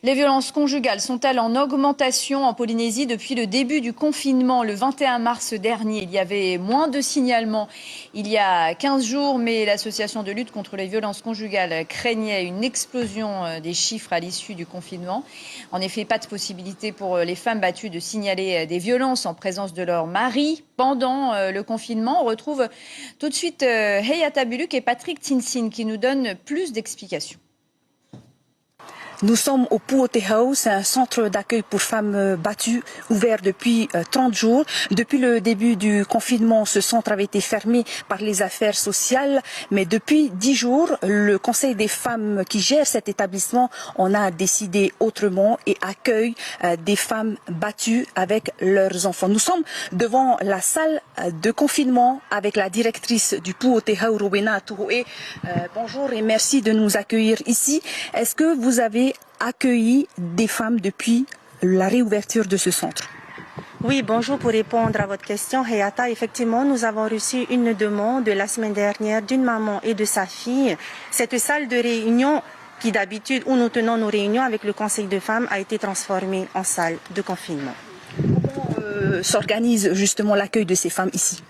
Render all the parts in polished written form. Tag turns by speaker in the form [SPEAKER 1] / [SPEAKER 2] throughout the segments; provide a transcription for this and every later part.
[SPEAKER 1] Les violences conjugales sont-elles en augmentation en Polynésie depuis le début du confinement le 21 mars dernier? Il y avait moins de signalements il y a 15 jours, mais l'association de lutte contre les violences conjugales craignait une explosion des chiffres à l'issue du confinement. En effet, pas de possibilité pour les femmes battues de signaler des violences en présence de leur mari pendant le confinement. On retrouve tout de suite Hayata Buluk et Patrick Tinsin qui nous donnent plus d'explications.
[SPEAKER 2] Nous sommes au Puotehau, c'est un centre d'accueil pour femmes battues ouvert depuis 30 jours. Depuis le début du confinement, ce centre avait été fermé par les affaires sociales, mais depuis 10 jours, le Conseil des femmes qui gère cet établissement en a décidé autrement et accueille des femmes battues avec leurs enfants. Nous sommes devant la salle de confinement avec la directrice du Puotehau, Rowena Touroué. Bonjour et merci de nous accueillir ici. Est-ce que vous avez accueilli des femmes depuis la réouverture de ce centre?
[SPEAKER 3] Oui, bonjour. Pour répondre à votre question, Hayata, effectivement, nous avons reçu une demande la semaine dernière d'une maman et de sa fille. Cette salle de réunion qui d'habitude, où nous tenons nos réunions avec le Conseil de femmes, a été transformée en salle de confinement.
[SPEAKER 2] Comment s'organise justement l'accueil de ces femmes ici?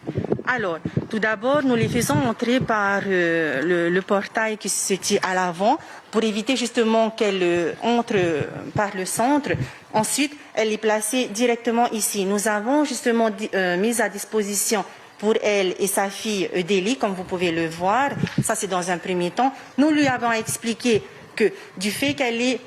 [SPEAKER 3] Alors, tout d'abord, nous les faisons entrer par le portail qui se tient à l'avant pour éviter justement qu'elles entrent par le centre. Ensuite, elle est placée directement ici. Nous avons justement mis à disposition pour elle et sa fille des lits, comme vous pouvez le voir. Ça, c'est dans un premier temps. Nous lui avons expliqué que du fait qu'elle est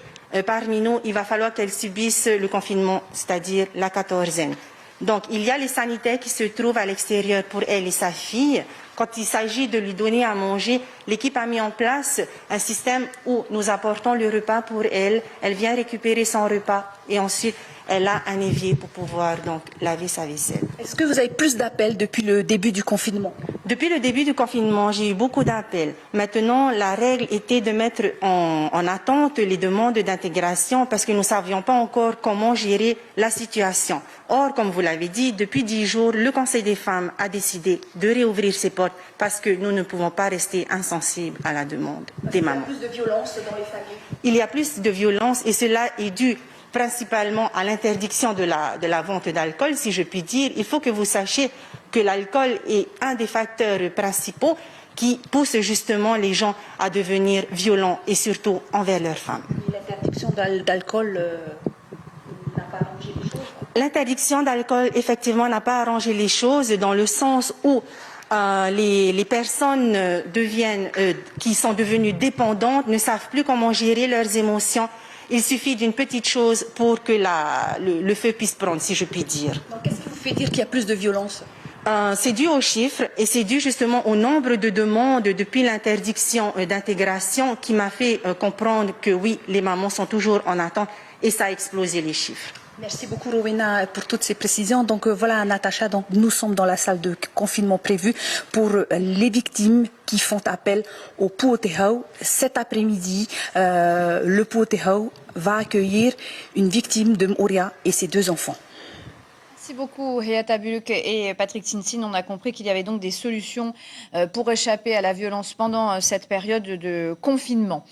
[SPEAKER 3] parmi nous, il va falloir qu'elle subisse le confinement, c'est-à-dire la quatorzaine. Donc, il y a les sanitaires qui se trouvent à l'extérieur pour elle et sa fille. Quand il s'agit de lui donner à manger, l'équipe a mis en place un système où nous apportons le repas pour elle. Elle vient récupérer son repas et ensuite, elle a un évier pour pouvoir donc laver sa vaisselle.
[SPEAKER 2] Est-ce que vous avez plus d'appels depuis le début du confinement?
[SPEAKER 3] Depuis le début du confinement, j'ai eu beaucoup d'appels. Maintenant, la règle était de mettre en attente les demandes d'intégration parce que nous ne savions pas encore comment gérer la situation. Or, comme vous l'avez dit, depuis 10 jours, le Conseil des femmes a décidé de réouvrir ses portes parce que nous ne pouvons pas rester insensibles à la demande des mamans.
[SPEAKER 2] Il y a plus de violence dans les familles?
[SPEAKER 3] Il y a plus de violence et cela est dû principalement à l'interdiction de la vente d'alcool, si je puis dire. Il faut que vous sachiez que l'alcool est un des facteurs principaux qui pousse justement les gens à devenir violents et surtout envers leurs femmes.
[SPEAKER 2] L'interdiction d'alcool n'a pas arrangé les choses?
[SPEAKER 3] L'interdiction d'alcool, effectivement, n'a pas arrangé les choses dans le sens où les personnes qui sont devenues dépendantes ne savent plus comment gérer leurs émotions. Il suffit d'une petite chose pour que le feu puisse prendre, si je puis dire.
[SPEAKER 2] Qu'est-ce qui vous fait dire qu'il y a plus de violence?
[SPEAKER 3] C'est dû aux chiffres et c'est dû justement au nombre de demandes depuis l'interdiction d'intégration qui m'a fait comprendre que oui, les mamans sont toujours en attente et ça a explosé les chiffres.
[SPEAKER 2] Merci beaucoup Rowena pour toutes ces précisions. Donc voilà Natacha, donc nous sommes dans la salle de confinement prévue pour les victimes qui font appel au Puotehau. Cet après-midi, le Puotehau va accueillir une victime de Moria et ses 2 enfants.
[SPEAKER 1] Merci beaucoup Hayata Buluk et Patrick Tinsin. On a compris qu'il y avait donc des solutions pour échapper à la violence pendant cette période de confinement.